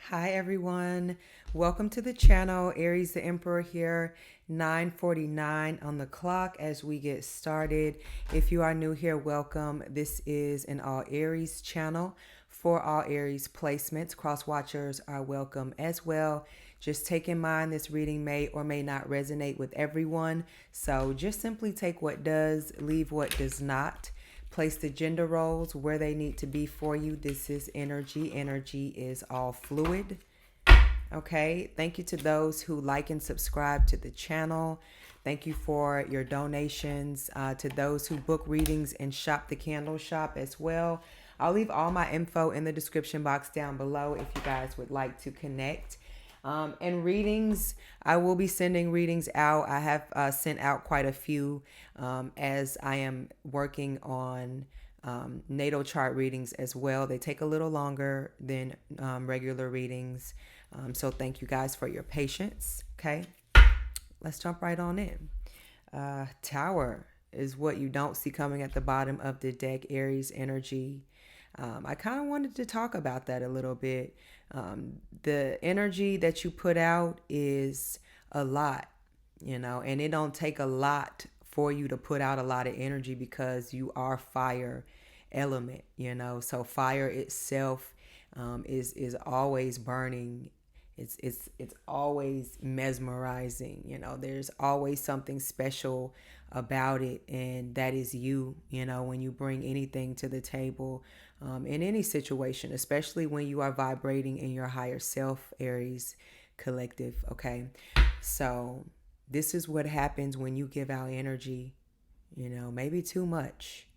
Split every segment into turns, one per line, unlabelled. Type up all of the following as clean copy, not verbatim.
Hi everyone, welcome to the channel. Aries the Emperor here, 9:49 on the clock as we get started. If you are new here, welcome. This is an all Aries channel. For all Aries placements, cross watchers are welcome as well. Just take in mind this reading may or may not resonate with everyone, so just simply take what does, leave what does not. Place the gender roles where they need to be for you. This is energy. Energy is all fluid. Okay. Thank you to those who like and subscribe to the channel. Thank you for your donations. To those who book readings and shop the candle shop as well. I'll leave all my info in the description box down below if you guys would like to connect. And readings, I will be sending readings out. I have sent out quite a few as I am working on natal chart readings as well. They take a little longer than regular readings. So thank you guys for your patience. Okay, let's jump right on in. Tower is what you don't see coming at the bottom of the deck, Aries energy. I kind of wanted to talk about that a little bit. The energy that you put out is a lot, and it don't take a lot for you to put out a lot of energy because you are fire element, so fire itself is always burning. It's always mesmerizing. There's always something special about it, and that is you. When you bring anything to the table, in any situation, especially when you are vibrating in your higher self, Aries collective. Okay, so this is what happens when you give out energy, maybe too much.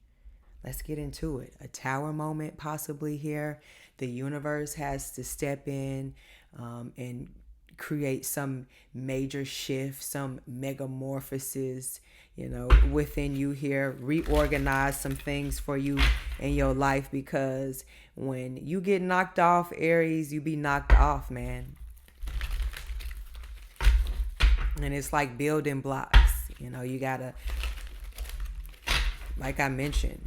Let's get into it. A tower moment possibly here. The universe has to step in and create some major shift, some megamorphosis, within you here. Reorganize some things for you in your life, because when you get knocked off, Aries, you be knocked off, man. And it's like building blocks. You gotta, like I mentioned,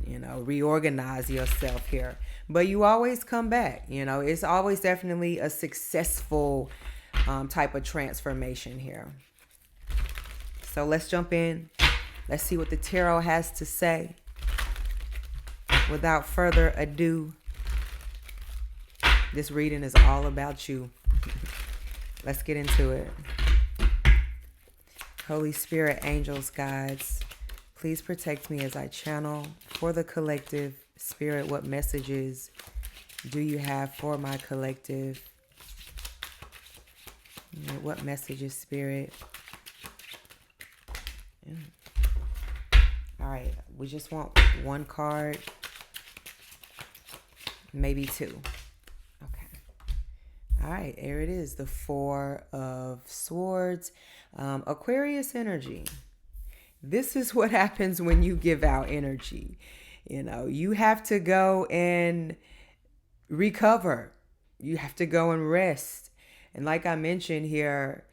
reorganize yourself here. But you always come back. It's always definitely a successful type of transformation here. So let's jump in. Let's see what the tarot has to say. Without further ado, this reading is all about you. Let's get into it. Holy Spirit, angels, guides, please protect me as I channel for the collective. Spirit, what messages do you have for my collective? What messages, Spirit? All right, we just want one card, maybe two. Okay. All right, there it is, the Four of Swords. Aquarius energy. This is what happens when you give out energy. You have to go and recover. You have to go and rest. And like I mentioned here,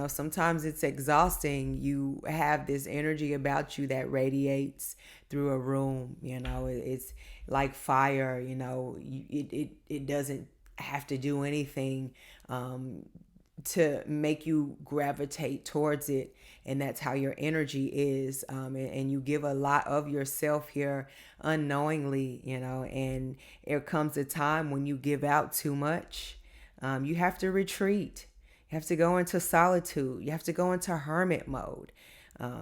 sometimes it's exhausting. You have this energy about you that radiates through a room. It's like fire. It doesn't have to do anything to make you gravitate towards it. And that's how your energy is. And you give a lot of yourself here unknowingly, and there comes a time when you give out too much. You have to retreat. You have to go into solitude. You have to go into hermit mode.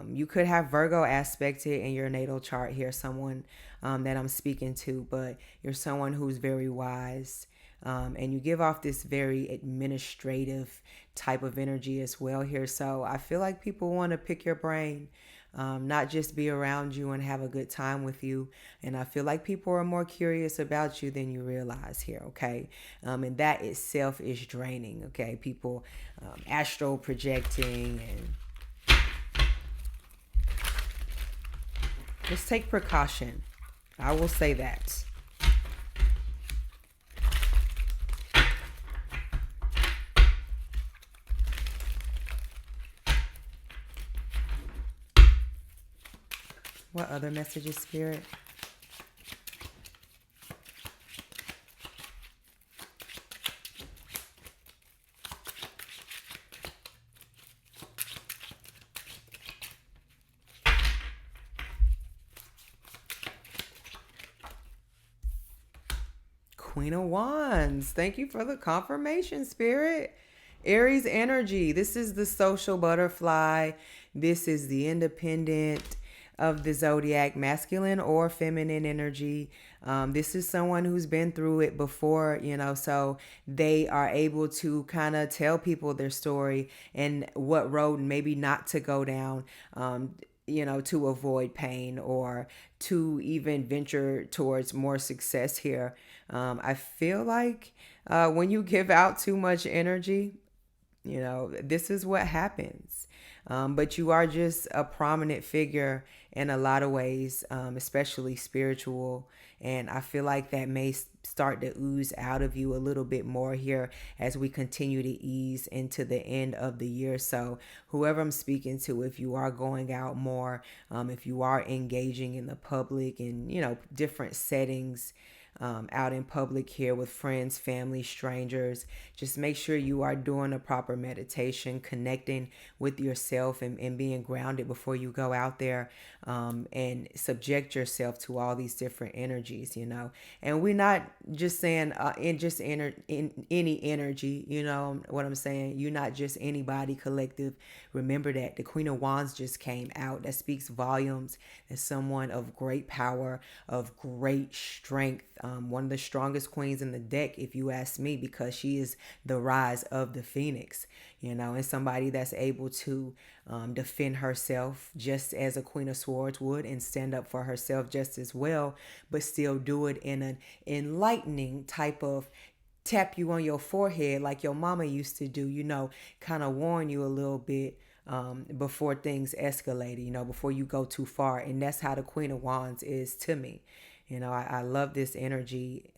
You could have Virgo aspected in your natal chart here, someone that I'm speaking to, but you're someone who's very wise. And you give off this very administrative type of energy as well here. So I feel like people want to pick your brain, not just be around you and have a good time with you. And I feel like people are more curious about you than you realize here, okay? And that itself is draining, okay? People astral projecting, and just take precaution. I will say that. What other messages, Spirit? Queen of Wands. Thank you for the confirmation, Spirit. Aries energy. This is the social butterfly. This is the independent of the zodiac, masculine or feminine energy. This is someone who's been through it before, so they are able to kind of tell people their story and what road maybe not to go down. To avoid pain or to even venture towards more success here. I feel like when you give out too much energy, this is what happens. But you are just a prominent figure in a lot of ways, especially spiritual. And I feel like that may start to ooze out of you a little bit more here as we continue to ease into the end of the year. So whoever I'm speaking to, if you are going out more, if you are engaging in the public and, different settings, out in public here with friends, family, strangers, just make sure you are doing a proper meditation, connecting with yourself and being grounded before you go out there, and subject yourself to all these different energies, and we're not just saying in any energy, what I'm saying. You're not just anybody collective. Remember that the Queen of Wands just came out. That speaks volumes as someone of great power, of great strength. One of the strongest queens in the deck, if you ask me, because she is the rise of the phoenix, and somebody that's able to defend herself just as a Queen of Swords would, and stand up for herself just as well, but still do it in an enlightening type of tap you on your forehead like your mama used to do, kind of warn you a little bit before things escalate, before you go too far. And that's how the Queen of Wands is to me. I love this energy,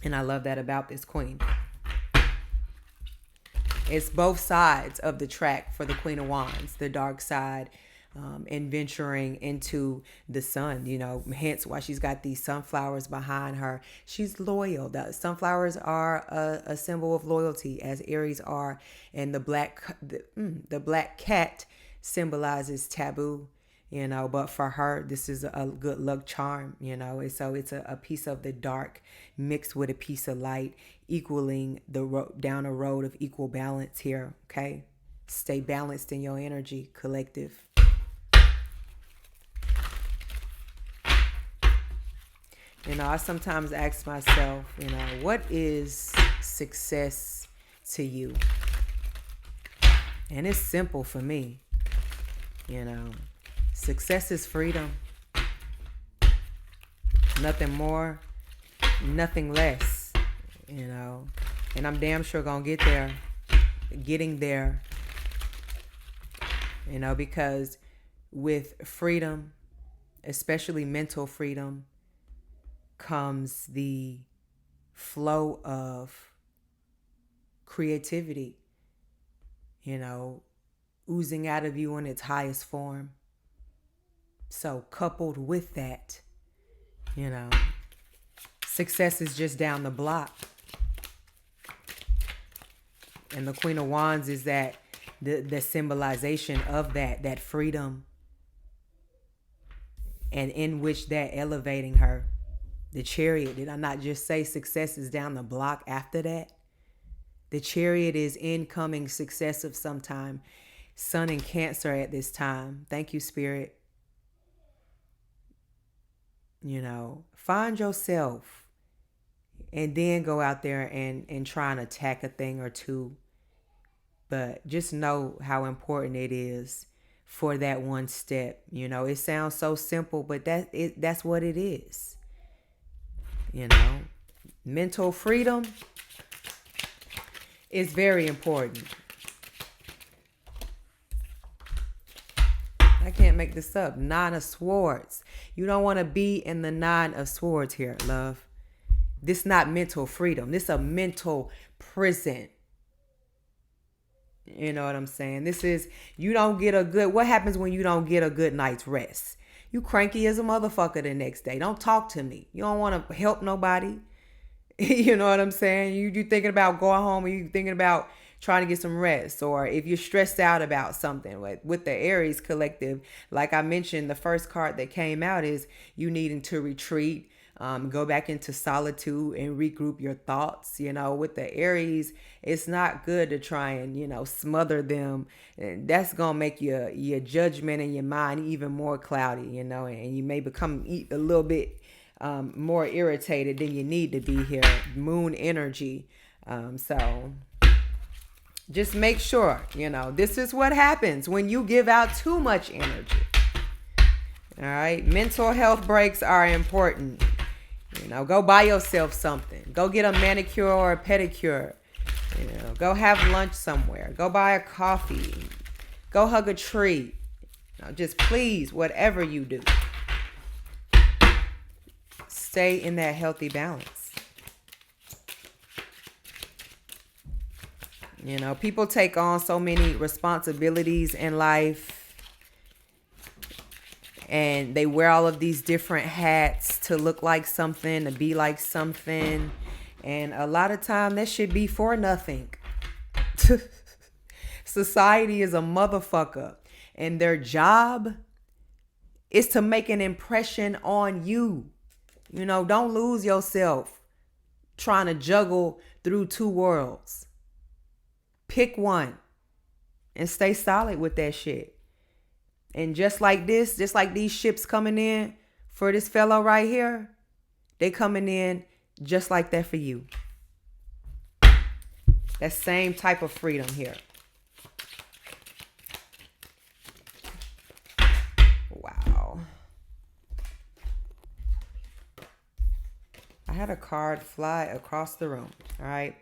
and I love that about this queen. It's both sides of the track for the Queen of Wands, the dark side, and venturing into the sun, hence why she's got these sunflowers behind her. She's loyal. The sunflowers are a symbol of loyalty, as Aries are, and the black cat symbolizes taboo. But for her, this is a good luck charm, and so it's a piece of the dark mixed with a piece of light, equaling down a road of equal balance here. Okay, stay balanced in your energy, collective. I sometimes ask myself, what is success to you? And it's simple for me, Success is freedom. Nothing more, nothing less, And I'm damn sure gonna get there. Getting there. Because with freedom, especially mental freedom, comes the flow of creativity, oozing out of you in its highest form. So coupled with that, success is just down the block. And the Queen of Wands is that the symbolization of that freedom, and in which that elevating her. The Chariot, did I not just say success is down the block after that? The Chariot is incoming success of some time. Sun in Cancer at this time. Thank you, Spirit. Find yourself and then go out there and try and attack a thing or two. But just know how important it is for that one step. It sounds so simple, but that's what it is. Mental freedom is very important. I can't make this up. 9 of Swords. You don't want to be in the 9 of Swords here, love. This not mental freedom. This a mental prison. You know what I'm saying? This is, you don't get what happens when you don't get a good night's rest? You cranky as a motherfucker the next day. Don't talk to me. You don't want to help nobody. You know what I'm saying? You thinking about going home, or you thinking about trying to get some rest, or if you're stressed out about something. With the Aries collective, like I mentioned, the first card that came out is you needing to retreat, Go back into solitude and regroup your thoughts. With the Aries, it's not good to try and, smother them. And that's going to make your judgment and your mind even more cloudy, and you may become a little bit more irritated than you need to be here. Moon energy. So just make sure, this is what happens when you give out too much energy. All right. Mental health breaks are important. Go buy yourself something. Go get a manicure or a pedicure. Go have lunch somewhere. Go buy a coffee. Go hug a tree. Just please, whatever you do, stay in that healthy balance. People take on so many responsibilities in life. And they wear all of these different hats to look like something, to be like something. And a lot of time that should be for nothing. Society is a motherfucker. And their job is to make an impression on you. Don't lose yourself trying to juggle through two worlds. Pick one and stay solid with that shit. And just like these ships coming in for this fellow right here, they coming in just like that for you. That same type of freedom here. Wow. I had a card fly across the room. All right.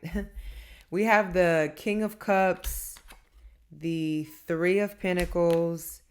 We have the King of Cups, the Three of Pentacles,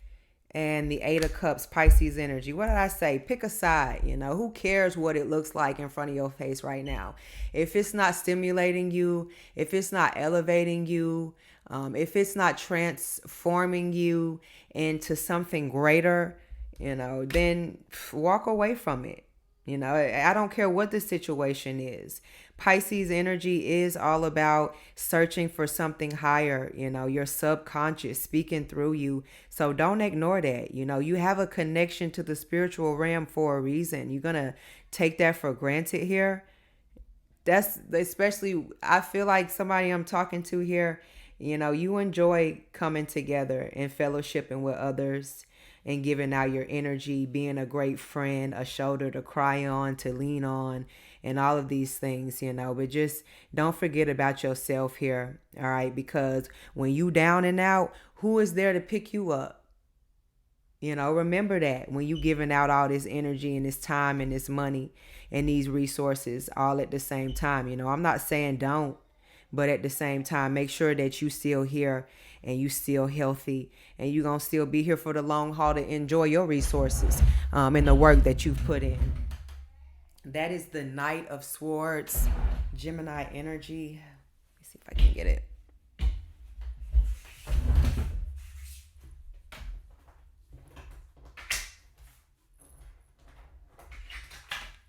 and the Eight of Cups, Pisces energy. What did I say? Pick a side. Who cares what it looks like in front of your face right now? If it's not stimulating you, if it's not elevating you, if it's not transforming you into something greater, then walk away from it. I don't care what the situation is. Pisces energy is all about searching for something higher, your subconscious speaking through you. So don't ignore that. You have a connection to the spiritual realm for a reason. You're going to take that for granted here. That's especially, I feel like somebody I'm talking to here, you enjoy coming together and fellowshipping with others and giving out your energy, being a great friend, a shoulder to cry on, to lean on, and all of these things, but just don't forget about yourself here. All right. Because when you down and out, who is there to pick you up? Remember that when you giving out all this energy and this time and this money and these resources all at the same time. I'm not saying don't, but at the same time, make sure that you still here and you still healthy and you going to still be here for the long haul to enjoy your resources and the work that you've put in. That is the Knight of Swords, Gemini energy. Let me see if I can get it.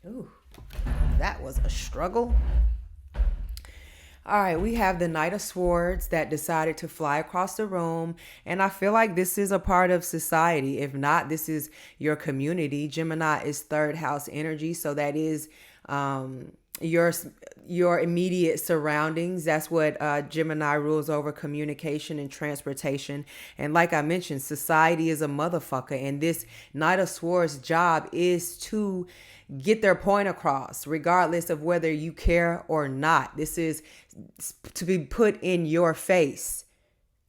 Ooh, that was a struggle. All right, we have the Knight of Swords that decided to fly across the room. And I feel like this is a part of society. If not, this is your community. Gemini is third house energy. So that is your immediate surroundings. That's what Gemini rules over: communication and transportation. And like I mentioned, society is a motherfucker. And this Knight of Swords job is to get their point across, regardless of whether you care or not. This is to be put in your face.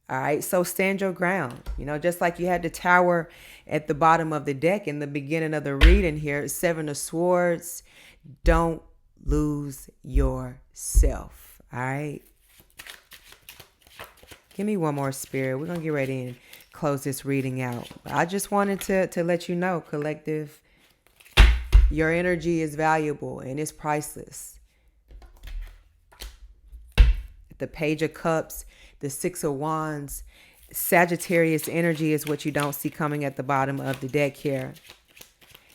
All right. So stand your ground, just like you had the Tower at the bottom of the deck in the beginning of the reading here. Seven of Swords. Don't lose yourself. All right. Give me one more, Spirit. We're going to get ready and close this reading out. I just wanted to let you know, collective, your energy is valuable and it's priceless. The Page of Cups, the Six of Wands, Sagittarius energy is what you don't see coming at the bottom of the deck here.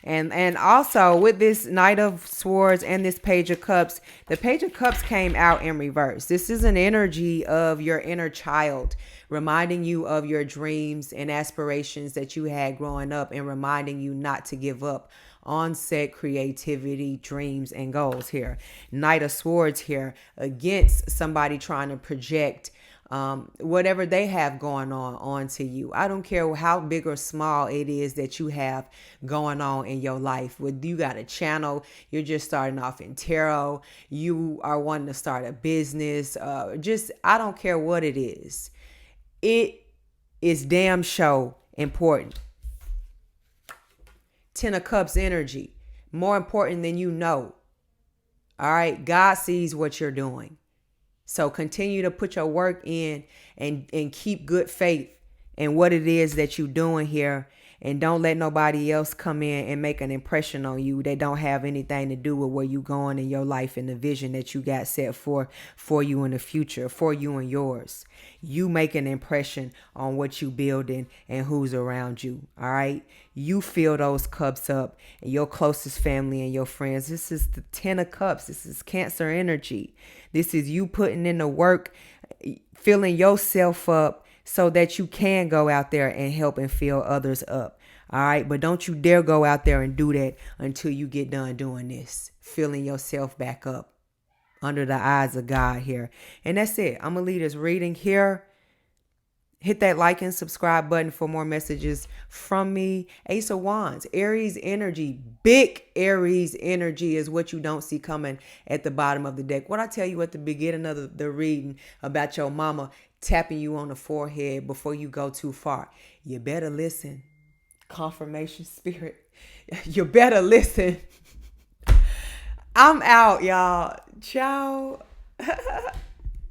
And also with this Knight of Swords and this Page of Cups, the Page of Cups came out in reverse. This is an energy of your inner child, reminding you of your dreams and aspirations that you had growing up and reminding you not to give up onset creativity, dreams, and goals here. Knight of Swords here against somebody trying to project whatever they have going on onto you. I don't care how big or small it is that you have going on in your life. Whether you got a channel, you're just starting off in tarot, you are wanting to start a business, just I don't care what it is. It is damn show important. Ten of Cups energy, more important than you know. All right, God sees what you're doing. So continue to put your work in and keep good faith in what it is that you're doing here. And don't let nobody else come in and make an impression on you that don't have anything to do with where you going in your life and the vision that you got set for you in the future, for you and yours. You make an impression on what you building and who's around you. All right. You fill those cups up and your closest family and your friends. This is the 10 of Cups. This is Cancer energy. This is you putting in the work, filling yourself up so that you can go out there and help and fill others up. All right. But don't you dare go out there and do that until you get done doing this, filling yourself back up under the eyes of God here. And that's it. I'm going to leave this reading here. Hit that like and subscribe button for more messages from me. Ace of Wands, Aries energy, big Aries energy is what you don't see coming at the bottom of the deck. What I tell you at the beginning of the reading about your mama tapping you on the forehead before you go too far. You better listen. Confirmation spirit. You better listen. I'm out, y'all. Ciao.